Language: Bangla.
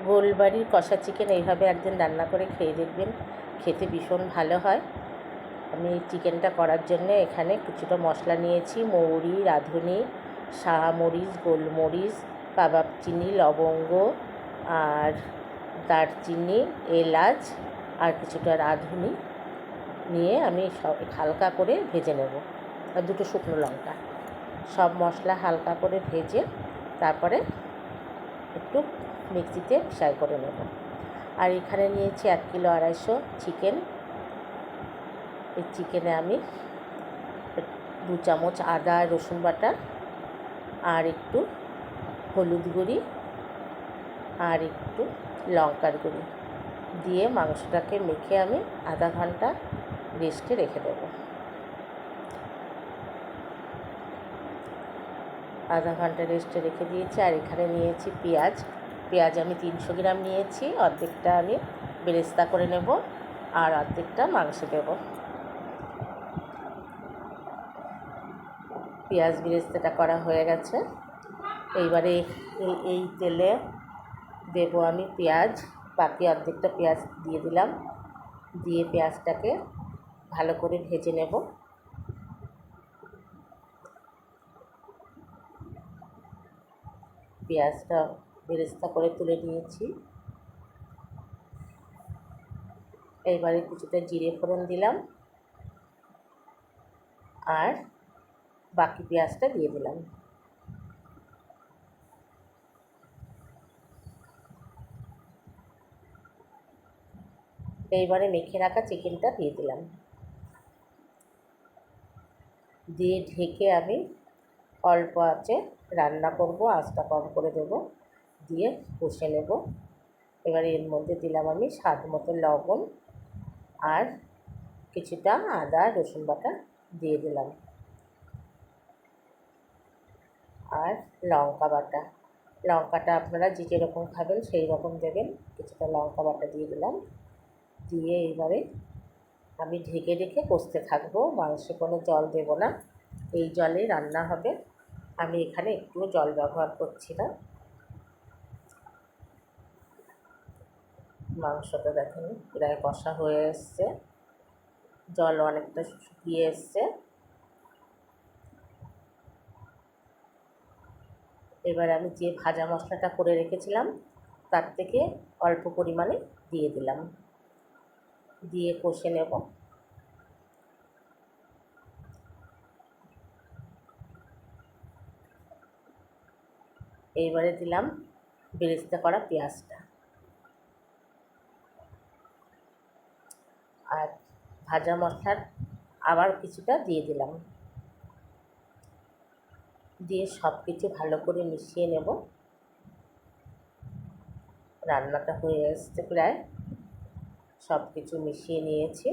গোলবাড়ির কষা চিকেন এইভাবে একদিন রান্না করে খেয়ে দেখবেন, খেতে ভীষণ ভালো হয়। আমি চিকেনটা করার জন্য এখানে কিছুটা মশলা নিয়েছি, মৌরি, রাঁধুনি, শাহমরিচ, গোলমরিচ, কাবাব চিনি, লবঙ্গ আর দারচিনি, এলাচ আর কিছুটা রাঁধুনি নিয়ে আমি সব হালকা করে ভেজে নেব, আর দুটো শুকনো লঙ্কা। সব মশলা হালকা করে ভেজে তারপরে একটু মিক্সিতে ফ্রাই করে নেব। আর এখানে নিয়েছি 1 কিলো 250 চিকেন। এই চিকেনে আমি 2 চামচ আদা রসুন বাটা আর একটু হলুদ গুঁড়ি আর একটু লঙ্কার গুঁড়ি দিয়ে মাংসটাকে মেখে আমি আধা ঘন্টা রেস্টে রেখে দেব। আধা ঘন্টা রেস্টে রেখে দিয়েছি। আর এখানে নিয়েছি পেঁয়াজ আমি 300 গ্রাম নিয়েছি, অর্ধেকটা আমি বেরেস্তা করে নেব আর অর্ধেকটা মাংসে দেব। পেঁয়াজ বেরেস্তাটা করা হয়ে গেছে। এইবারে এই তেলে দেব আমি পেঁয়াজ, বাকি অর্ধেকটা পেঁয়াজ দিয়ে দিলাম, দিয়ে পেঁয়াজটাকে ভালো করে ভেজে নেব। পেঁয়াজটা বেরেস্তা করে তুলে নিয়েছি। এইবারে কিছুটা জিরে ফোড়ন দিলাম আর বাকি পেঁয়াজটা দিয়ে দিলাম। এইবারে মেখে রাখা চিকেনটা দিয়ে দিলাম, দিয়ে ঢেকে আমি অল্প আঁচে রান্না করব, আঁচটা কম করে দেব, দিয়ে কষে নেব। এবারে এর মধ্যে দিলাম আমি স্বাদ মতো লবণ আর কিছুটা আদা রসুন বাটা দিয়ে দিলাম আর লঙ্কা বাটা। লঙ্কাটা আপনারা যে যেরকম খাবেন সেই রকম দেবেন। কিছুটা লঙ্কা বাটা দিয়ে দিলাম, দিয়ে এবারে আমি ঢেকে রেখে কষতে থাকবো। মাংসে কোনো জল দেব না, এই জলে রান্না হবে। আমি এখানে একটুও জল ব্যবহার করছি না। মাংসটা দেখুন প্রায় কষা হয়ে এসছে, জল অনেকটা শুকিয়ে এসছে। এবার আমি যে ভাজা মশলাটা করে রেখেছিলাম তার থেকে অল্প পরিমাণে দিয়ে দিলাম, দিয়ে কষে নেব। এইবারে দিলাম বেরেস্তা করা পেঁয়াজটা আর ভাজা মশলার আবার কিছুটা দিয়ে দিলাম, দিয়ে সব কিছু ভালো করে মিশিয়ে নেব। রান্নাটা হয়ে এসছে প্রায়, সব কিছু মিশিয়ে নিয়েছি।